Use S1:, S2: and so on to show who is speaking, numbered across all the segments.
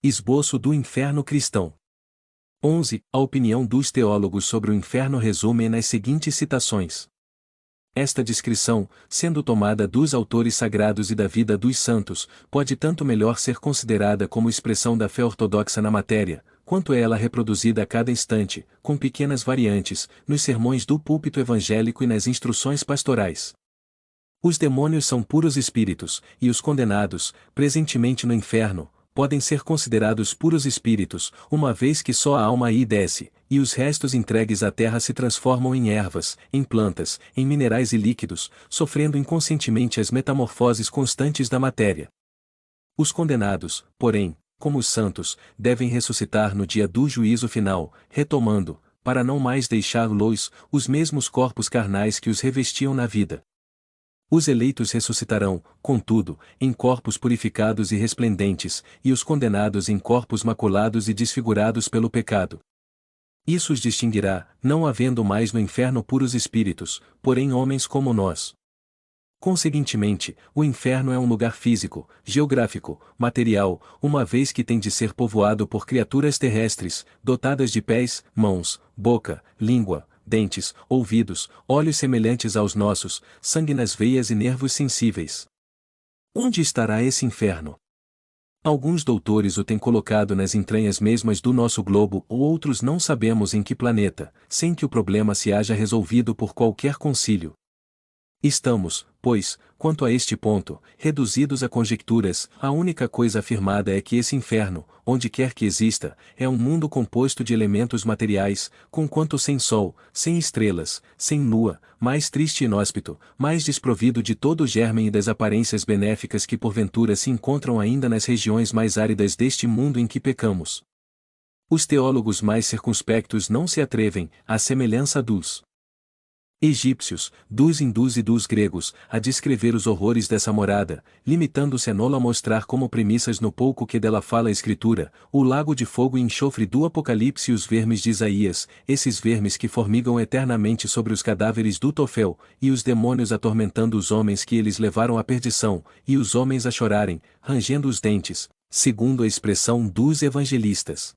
S1: Esboço do inferno cristão. 11. A opinião dos teólogos sobre o inferno resume nas seguintes citações. Esta descrição, sendo tomada dos autores sagrados e da vida dos santos, pode tanto melhor ser considerada como expressão da fé ortodoxa na matéria, quanto é ela reproduzida a cada instante, com pequenas variantes, nos sermões do púlpito evangélico e nas instruções pastorais. Os demônios são puros espíritos, e os condenados, presentemente no inferno, podem ser considerados puros espíritos, uma vez que só a alma aí desce, e os restos entregues à terra se transformam em ervas, em plantas, em minerais e líquidos, sofrendo inconscientemente as metamorfoses constantes da matéria. Os condenados, porém, como os santos, devem ressuscitar no dia do juízo final, retomando, para não mais deixar-los, os mesmos corpos carnais que os revestiam na vida. Os eleitos ressuscitarão, contudo, em corpos purificados e resplendentes, e os condenados em corpos maculados e desfigurados pelo pecado. Isso os distinguirá, não havendo mais no inferno puros espíritos, porém homens como nós. Conseguintemente, o inferno é um lugar físico, geográfico, material, uma vez que tem de ser povoado por criaturas terrestres, dotadas de pés, mãos, boca, língua, dentes, ouvidos, olhos semelhantes aos nossos, sangue nas veias e nervos sensíveis. Onde estará esse inferno? Alguns doutores o têm colocado nas entranhas mesmas do nosso globo, ou outros não sabemos em que planeta, sem que o problema se haja resolvido por qualquer concílio. Estamos, pois, quanto a este ponto, reduzidos a conjecturas. A única coisa afirmada é que esse inferno, onde quer que exista, é um mundo composto de elementos materiais, conquanto sem sol, sem estrelas, sem lua, mais triste e inóspito, mais desprovido de todo o germe e das aparências benéficas que porventura se encontram ainda nas regiões mais áridas deste mundo em que pecamos. Os teólogos mais circunspectos não se atrevem, à semelhança dos egípcios, dos hindus e dos gregos, a descrever os horrores dessa morada, limitando-se a nola mostrar como premissas no pouco que dela fala a Escritura, o lago de fogo e enxofre do Apocalipse e os vermes de Isaías, esses vermes que formigam eternamente sobre os cadáveres do Tofel, e os demônios atormentando os homens que eles levaram à perdição, e os homens a chorarem, rangendo os dentes, segundo a expressão dos evangelistas.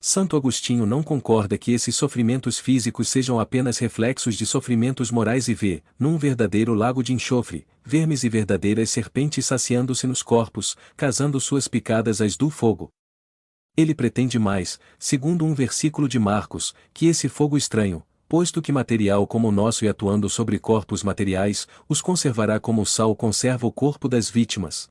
S1: Santo Agostinho não concorda que esses sofrimentos físicos sejam apenas reflexos de sofrimentos morais e vê, num verdadeiro lago de enxofre, vermes e verdadeiras serpentes saciando-se nos corpos, casando suas picadas às do fogo. Ele pretende mais, segundo um versículo de Marcos, que esse fogo estranho, posto que material como o nosso e atuando sobre corpos materiais, os conservará como o sal conserva o corpo das vítimas.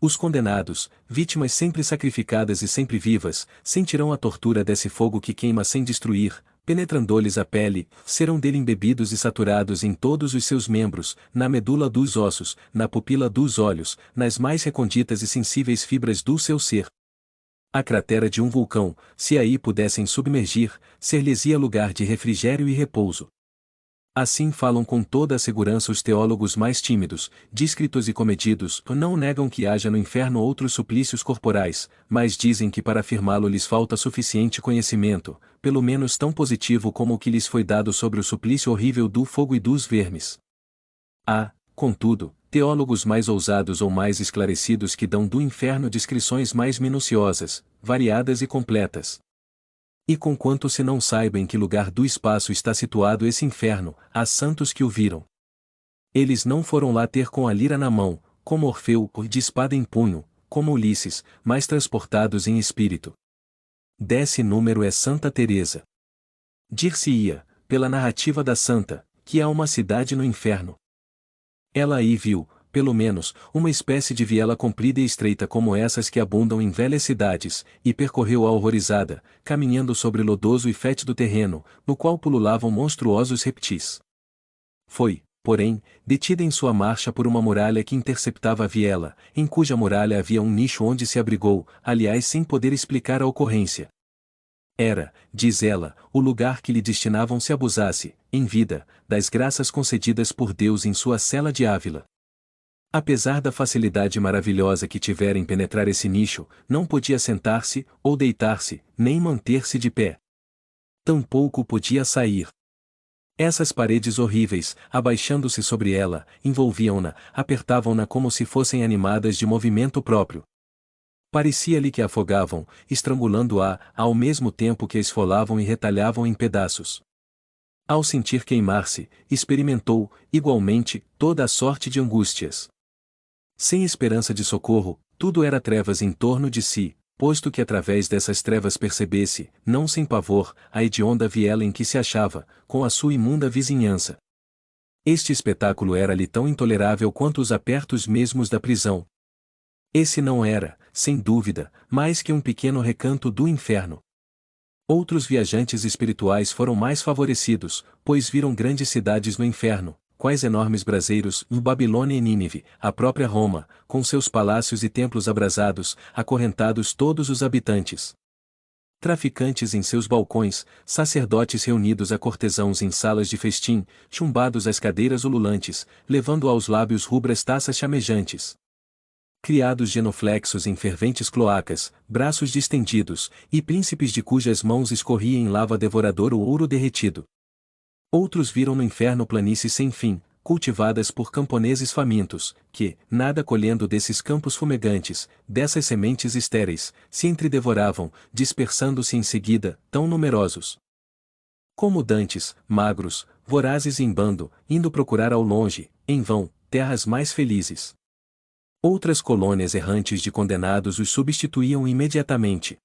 S1: Os condenados, vítimas sempre sacrificadas e sempre vivas, sentirão a tortura desse fogo que queima sem destruir, penetrando-lhes a pele, serão dele embebidos e saturados em todos os seus membros, na medula dos ossos, na pupila dos olhos, nas mais recônditas e sensíveis fibras do seu ser. A cratera de um vulcão, se aí pudessem submergir, ser-lhes-ia lugar de refrigério e repouso. Assim falam com toda a segurança os teólogos mais tímidos, díscritos e comedidos, não negam que haja no inferno outros suplícios corporais, mas dizem que para afirmá-lo lhes falta suficiente conhecimento, pelo menos tão positivo como o que lhes foi dado sobre o suplício horrível do fogo e dos vermes. Há, contudo, teólogos mais ousados ou mais esclarecidos que dão do inferno descrições mais minuciosas, variadas e completas. E conquanto se não saiba em que lugar do espaço está situado esse inferno, há santos que o viram. Eles não foram lá ter com a lira na mão, como Orfeu, de espada em punho, como Ulisses, mas transportados em espírito. Desse número é Santa Teresa. Dir-se-ia, pela narrativa da santa, que há uma cidade no inferno. Ela aí viu, pelo menos, uma espécie de viela comprida e estreita como essas que abundam em velhas cidades, e percorreu-a horrorizada, caminhando sobre lodoso e fétido terreno, no qual pululavam monstruosos reptis. Foi, porém, detida em sua marcha por uma muralha que interceptava a viela, em cuja muralha havia um nicho onde se abrigou, aliás sem poder explicar a ocorrência. Era, diz ela, o lugar que lhe destinavam se abusasse, em vida, das graças concedidas por Deus em sua cela de Ávila. Apesar da facilidade maravilhosa que tivera em penetrar esse nicho, não podia sentar-se, ou deitar-se, nem manter-se de pé. Tampouco podia sair. Essas paredes horríveis, abaixando-se sobre ela, envolviam-na, apertavam-na como se fossem animadas de movimento próprio. Parecia-lhe que a afogavam, estrangulando-a, ao mesmo tempo que a esfolavam e retalhavam em pedaços. Ao sentir queimar-se, experimentou, igualmente, toda a sorte de angústias. Sem esperança de socorro, tudo era trevas em torno de si, posto que através dessas trevas percebesse, não sem pavor, a hedionda viela em que se achava, com a sua imunda vizinhança. Este espetáculo era-lhe tão intolerável quanto os apertos mesmos da prisão. Esse não era, sem dúvida, mais que um pequeno recanto do inferno. Outros viajantes espirituais foram mais favorecidos, pois viram grandes cidades no inferno, quais enormes braseiros, Babilônia e Nínive, a própria Roma, com seus palácios e templos abrasados, acorrentados todos os habitantes. Traficantes em seus balcões, sacerdotes reunidos a cortesãos em salas de festim, chumbados às cadeiras ululantes, levando aos lábios rubras taças chamejantes. Criados genuflexos em ferventes cloacas, braços distendidos, e príncipes de cujas mãos escorria em lava devoradora o ouro derretido. Outros viram no inferno planícies sem fim, cultivadas por camponeses famintos, que, nada colhendo desses campos fumegantes, dessas sementes estéreis, se entredevoravam, dispersando-se em seguida, tão numerosos como dantes, magros, vorazes em bando, indo procurar ao longe, em vão, terras mais felizes. Outras colônias errantes de condenados os substituíam imediatamente.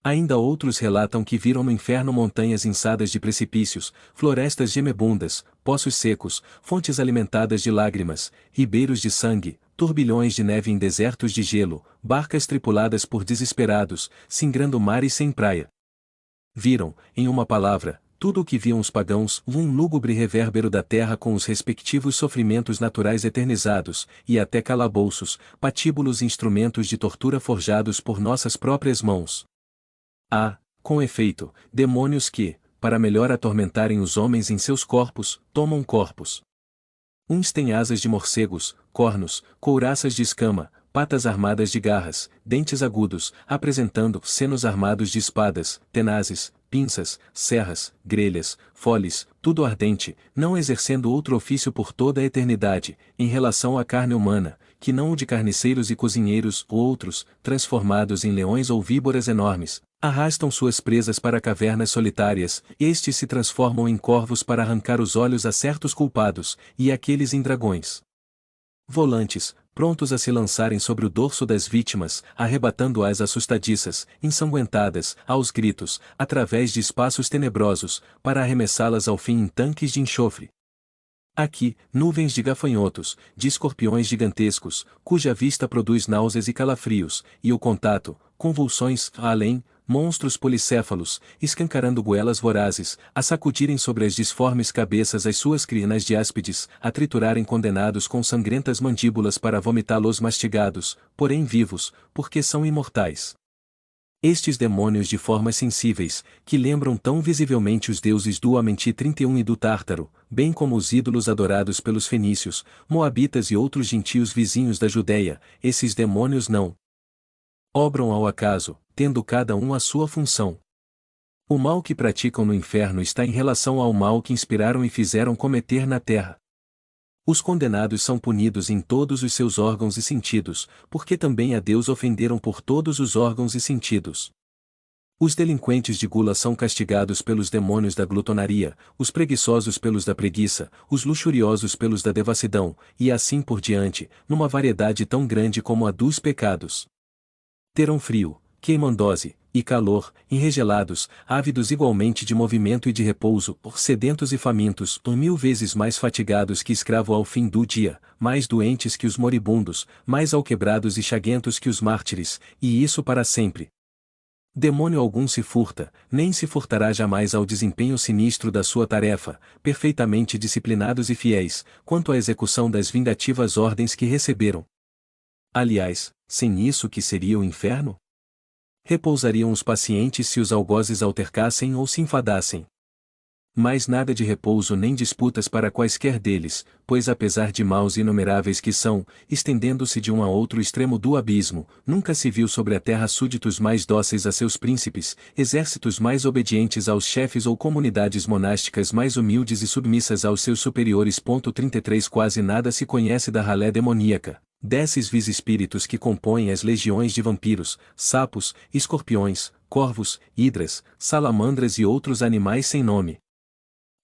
S1: Ainda outros relatam que viram no inferno montanhas inçadas de precipícios, florestas gemebundas, poços secos, fontes alimentadas de lágrimas, ribeiros de sangue, turbilhões de neve em desertos de gelo, barcas tripuladas por desesperados, singrando mares sem praia. Viram, em uma palavra, tudo o que viam os pagãos, um lúgubre revérbero da terra com os respectivos sofrimentos naturais eternizados, e até calabouços, patíbulos e instrumentos de tortura forjados por nossas próprias mãos. Com efeito, demônios que, para melhor atormentarem os homens em seus corpos, tomam corpos. Uns têm asas de morcegos, cornos, couraças de escama, patas armadas de garras, dentes agudos, apresentando senos armados de espadas, tenazes, pinças, serras, grelhas, foles, tudo ardente, não exercendo outro ofício por toda a eternidade, em relação à carne humana, que não o de carniceiros e cozinheiros, outros, transformados em leões ou víboras enormes, arrastam suas presas para cavernas solitárias, estes se transformam em corvos para arrancar os olhos a certos culpados, e aqueles em dragões volantes, prontos a se lançarem sobre o dorso das vítimas, arrebatando-as assustadiças, ensanguentadas, aos gritos, através de espaços tenebrosos, para arremessá-las ao fim em tanques de enxofre. Aqui, nuvens de gafanhotos, de escorpiões gigantescos, cuja vista produz náuseas e calafrios, e o contato, convulsões, além, monstros policéfalos, escancarando goelas vorazes, a sacudirem sobre as disformes cabeças as suas crinas de áspides, a triturarem condenados com sangrentas mandíbulas para vomitá-los mastigados, porém vivos, porque são imortais. Estes demônios de formas sensíveis, que lembram tão visivelmente os deuses do Amenti 31 e do Tártaro, bem como os ídolos adorados pelos fenícios, moabitas e outros gentios vizinhos da Judéia, esses demônios não obram ao acaso, tendo cada um a sua função. O mal que praticam no inferno está em relação ao mal que inspiraram e fizeram cometer na terra. Os condenados são punidos em todos os seus órgãos e sentidos, porque também a Deus ofenderam por todos os órgãos e sentidos. Os delinquentes de gula são castigados pelos demônios da glutonaria, os preguiçosos pelos da preguiça, os luxuriosos pelos da devassidão, e assim por diante, numa variedade tão grande como a dos pecados. Terão frio, queimandose, e calor, enregelados, ávidos igualmente de movimento e de repouso, sedentos e famintos, 1000 vezes mais fatigados que escravo ao fim do dia, mais doentes que os moribundos, mais alquebrados e chaguentos que os mártires, e isso para sempre. Demônio algum se furta, nem se furtará jamais ao desempenho sinistro da sua tarefa, perfeitamente disciplinados e fiéis, quanto à execução das vingativas ordens que receberam. Aliás, sem isso que seria o inferno? Repousariam os pacientes se os algozes altercassem ou se enfadassem. Mas nada de repouso nem disputas para quaisquer deles, pois apesar de maus inumeráveis que são, estendendo-se de um a outro extremo do abismo, nunca se viu sobre a terra súditos mais dóceis a seus príncipes, exércitos mais obedientes aos chefes ou comunidades monásticas mais humildes e submissas aos seus superiores. 33 Quase nada se conhece da ralé demoníaca, Desses vis espíritos que compõem as legiões de vampiros, sapos, escorpiões, corvos, hidras, salamandras e outros animais sem nome.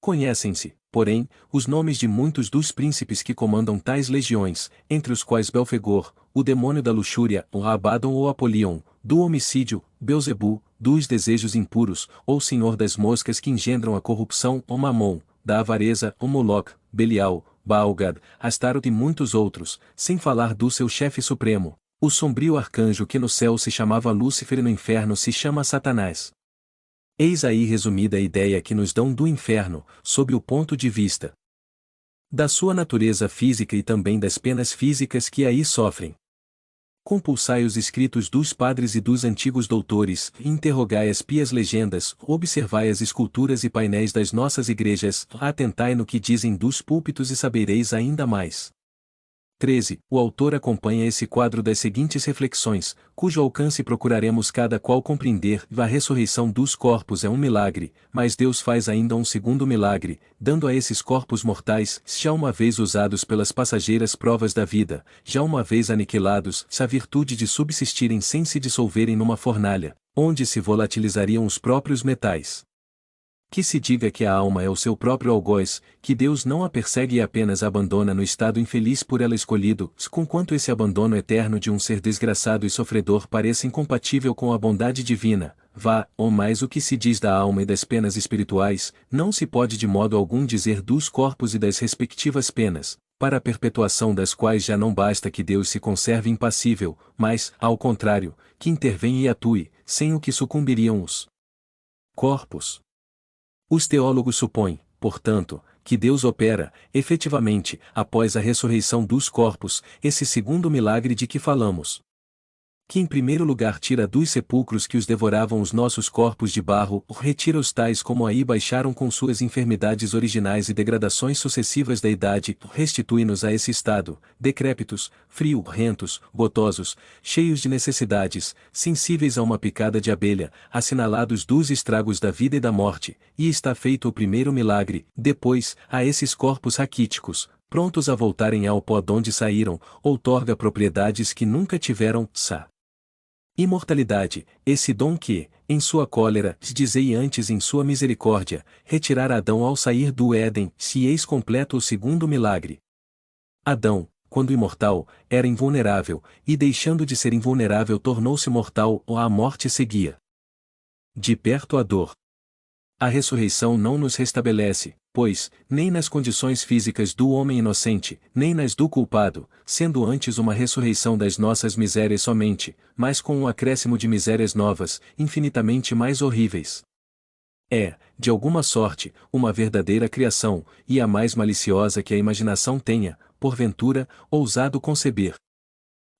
S1: Conhecem-se, porém, os nomes de muitos dos príncipes que comandam tais legiões, entre os quais Belfegor, o demônio da luxúria, o Abaddon ou Apolion, do homicídio, Beelzebu, dos desejos impuros, ou senhor das moscas que engendram a corrupção, o Mamon, da avareza, o Moloch, Belial, Baalgad, Astaroth e muitos outros, sem falar do seu chefe supremo, o sombrio arcanjo que no céu se chamava Lúcifer e no inferno se chama Satanás. Eis aí resumida a ideia que nos dão do inferno, sob o ponto de vista da sua natureza física e também das penas físicas que aí sofrem. Compulsai os escritos dos padres e dos antigos doutores, interrogai as pias legendas, observai as esculturas e painéis das nossas igrejas, atentai no que dizem dos púlpitos e sabereis ainda mais. 13. O autor acompanha esse quadro das seguintes reflexões, cujo alcance procuraremos cada qual compreender. A ressurreição dos corpos é um milagre, mas Deus faz ainda um segundo milagre, dando a esses corpos mortais, já uma vez usados pelas passageiras provas da vida, já uma vez aniquilados, a virtude de subsistirem sem se dissolverem numa fornalha, onde se volatilizariam os próprios metais. Que se diga que a alma é o seu próprio algoz, que Deus não a persegue e apenas a abandona no estado infeliz por ela escolhido, conquanto esse abandono eterno de um ser desgraçado e sofredor pareça incompatível com a bondade divina, ou mais o que se diz da alma e das penas espirituais, não se pode de modo algum dizer dos corpos e das respectivas penas, para a perpetuação das quais já não basta que Deus se conserve impassível, mas, ao contrário, que intervenha e atue, sem o que sucumbiriam os corpos. Os teólogos supõem, portanto, que Deus opera, efetivamente, após a ressurreição dos corpos, esse segundo milagre de que falamos. Que em primeiro lugar tira dos sepulcros que os devoravam os nossos corpos de barro, retira-os tais como aí baixaram com suas enfermidades originais e degradações sucessivas da idade, restitui-nos a esse estado, decrépitos, friorrentos, gotosos, cheios de necessidades, sensíveis a uma picada de abelha, assinalados dos estragos da vida e da morte, e está feito o primeiro milagre, depois, a esses corpos raquíticos, prontos a voltarem ao pó donde saíram, outorga propriedades que nunca tiveram, imortalidade, esse dom que, em sua cólera, dizei antes em sua misericórdia, retirar Adão ao sair do Éden, se eis completo o segundo milagre. Adão, quando imortal, era invulnerável, e deixando de ser invulnerável tornou-se mortal, ou a morte seguia de perto a dor. A ressurreição não nos restabelece, pois, nem nas condições físicas do homem inocente, nem nas do culpado, sendo antes uma ressurreição das nossas misérias somente, mas com um acréscimo de misérias novas, infinitamente mais horríveis. É, de alguma sorte, uma verdadeira criação, e a mais maliciosa que a imaginação tenha, porventura, ousado conceber.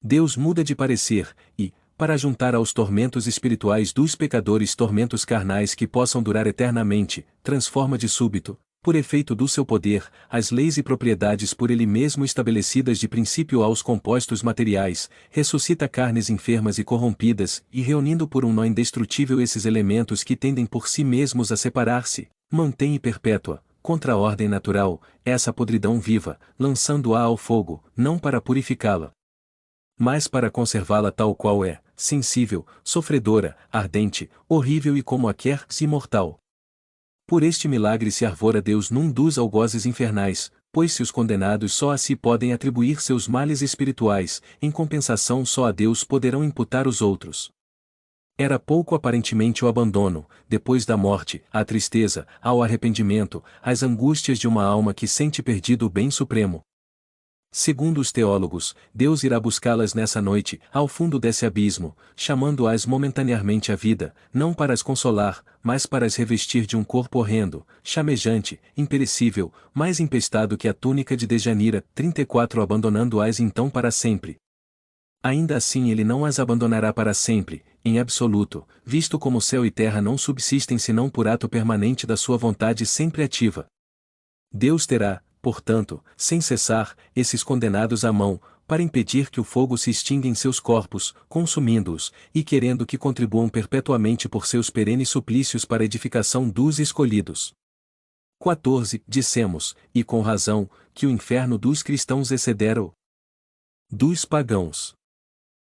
S1: Deus muda de parecer, e, para juntar aos tormentos espirituais dos pecadores tormentos carnais que possam durar eternamente, transforma de súbito, por efeito do seu poder, as leis e propriedades por ele mesmo estabelecidas de princípio aos compostos materiais, ressuscita carnes enfermas e corrompidas, e reunindo por um nó indestrutível esses elementos que tendem por si mesmos a separar-se, mantém e perpétua, contra a ordem natural, essa podridão viva, lançando-a ao fogo, não para purificá-la, mas para conservá-la tal qual é, sensível, sofredora, ardente, horrível e como a quer-se imortal. Por este milagre se arvora Deus num dos algozes infernais, pois se os condenados só a si podem atribuir seus males espirituais, em compensação só a Deus poderão imputar os outros. Era pouco aparentemente o abandono, depois da morte, a tristeza, ao arrependimento, as angústias de uma alma que sente perdido o bem supremo. Segundo os teólogos, Deus irá buscá-las nessa noite, ao fundo desse abismo, chamando-as momentaneamente à vida, não para as consolar, mas para as revestir de um corpo horrendo, chamejante, imperecível, mais empestado que a túnica de Dejanira, 34 abandonando-as então para sempre. Ainda assim ele não as abandonará para sempre, em absoluto, visto como céu e terra não subsistem senão por ato permanente da sua vontade sempre ativa. Deus terá, portanto, sem cessar, esses condenados à mão, para impedir que o fogo se extinga em seus corpos, consumindo-os, e querendo que contribuam perpetuamente por seus perenes suplícios para a edificação dos escolhidos. 14. Dissemos, e com razão, que o inferno dos cristãos excedera o Dos pagãos.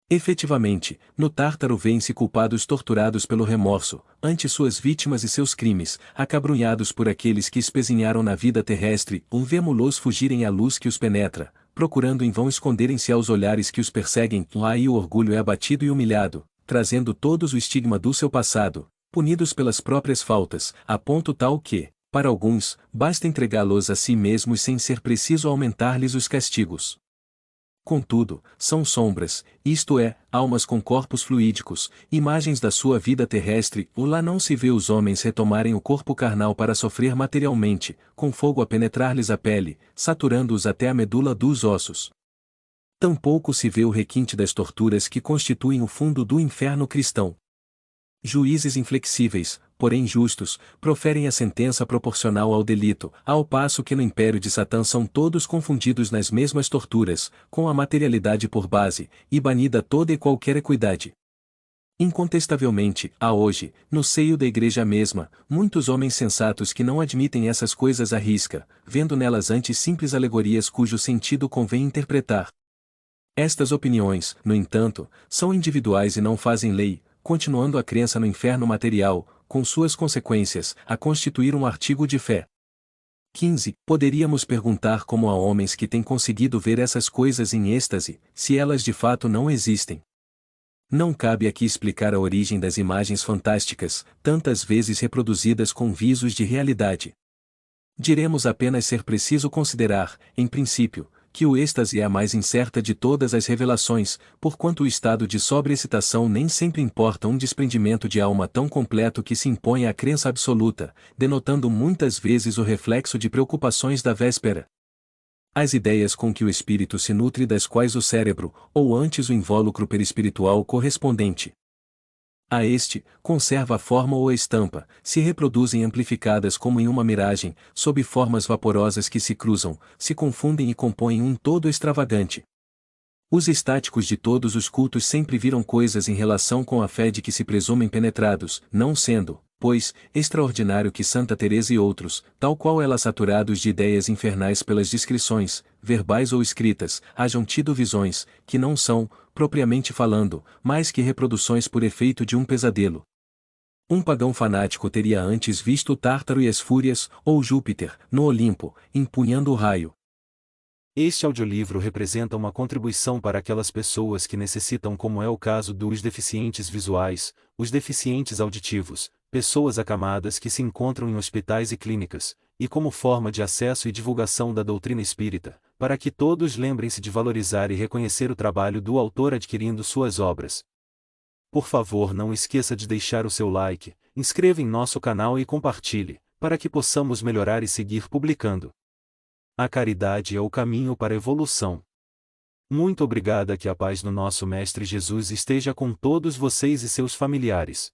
S1: Efetivamente, no Tártaro vêem-se culpados torturados pelo remorso, ante suas vítimas e seus crimes, acabrunhados por aqueles que espezinharam na vida terrestre, vemo-los fugirem à luz que os penetra, procurando em vão esconderem-se aos olhares que os perseguem, lá e o orgulho é abatido e humilhado, trazendo todos o estigma do seu passado, punidos pelas próprias faltas, a ponto tal que, para alguns, basta entregá-los a si mesmos sem ser preciso aumentar-lhes os castigos. Contudo, são sombras, isto é, almas com corpos fluídicos, imagens da sua vida terrestre, lá não se vê os homens retomarem o corpo carnal para sofrer materialmente, com fogo a penetrar-lhes a pele, saturando-os até a medula dos ossos. Tampouco se vê o requinte das torturas que constituem o fundo do inferno cristão. Juízes inflexíveis, porém justos, proferem a sentença proporcional ao delito, ao passo que no império de Satã são todos confundidos nas mesmas torturas, com a materialidade por base, e banida toda e qualquer equidade. Incontestavelmente, há hoje, no seio da igreja mesma, muitos homens sensatos que não admitem essas coisas à risca, vendo nelas antes simples alegorias cujo sentido convém interpretar. Estas opiniões, no entanto, são individuais e não fazem lei, continuando a crença no inferno material, com suas consequências, a constituir um artigo de fé. 15. Poderíamos perguntar como há homens que têm conseguido ver essas coisas em êxtase, se elas de fato não existem. Não cabe aqui explicar a origem das imagens fantásticas, tantas vezes reproduzidas com visos de realidade. Diremos apenas ser preciso considerar, em princípio, que o êxtase é a mais incerta de todas as revelações, porquanto o estado de sobreexcitação nem sempre importa um desprendimento de alma tão completo que se impõe à crença absoluta, denotando muitas vezes o reflexo de preocupações da véspera. As ideias com que o espírito se nutre das quais o cérebro, ou antes o invólucro perispiritual correspondente a este, conserva a forma ou a estampa, se reproduzem amplificadas como em uma miragem, sob formas vaporosas que se cruzam, se confundem e compõem um todo extravagante. Os estáticos de todos os cultos sempre viram coisas em relação com a fé de que se presumem penetrados, não sendo, pois, extraordinário que Santa Teresa e outros, tal qual ela saturados de ideias infernais pelas descrições, verbais ou escritas, hajam tido visões, que não são, propriamente falando, mais que reproduções por efeito de um pesadelo. Um pagão fanático teria antes visto o Tártaro e as Fúrias, ou Júpiter, no Olimpo, empunhando o raio.
S2: Este audiolivro representa uma contribuição para aquelas pessoas que necessitam, como é o caso dos deficientes visuais, os deficientes auditivos, pessoas acamadas que se encontram em hospitais e clínicas, e como forma de acesso e divulgação da doutrina espírita, para que todos lembrem-se de valorizar e reconhecer o trabalho do autor adquirindo suas obras. Por favor, não esqueça de deixar o seu like, inscreva em nosso canal e compartilhe, para que possamos melhorar e seguir publicando. A caridade é o caminho para a evolução. Muito obrigada, que a paz do nosso Mestre Jesus esteja com todos vocês e seus familiares.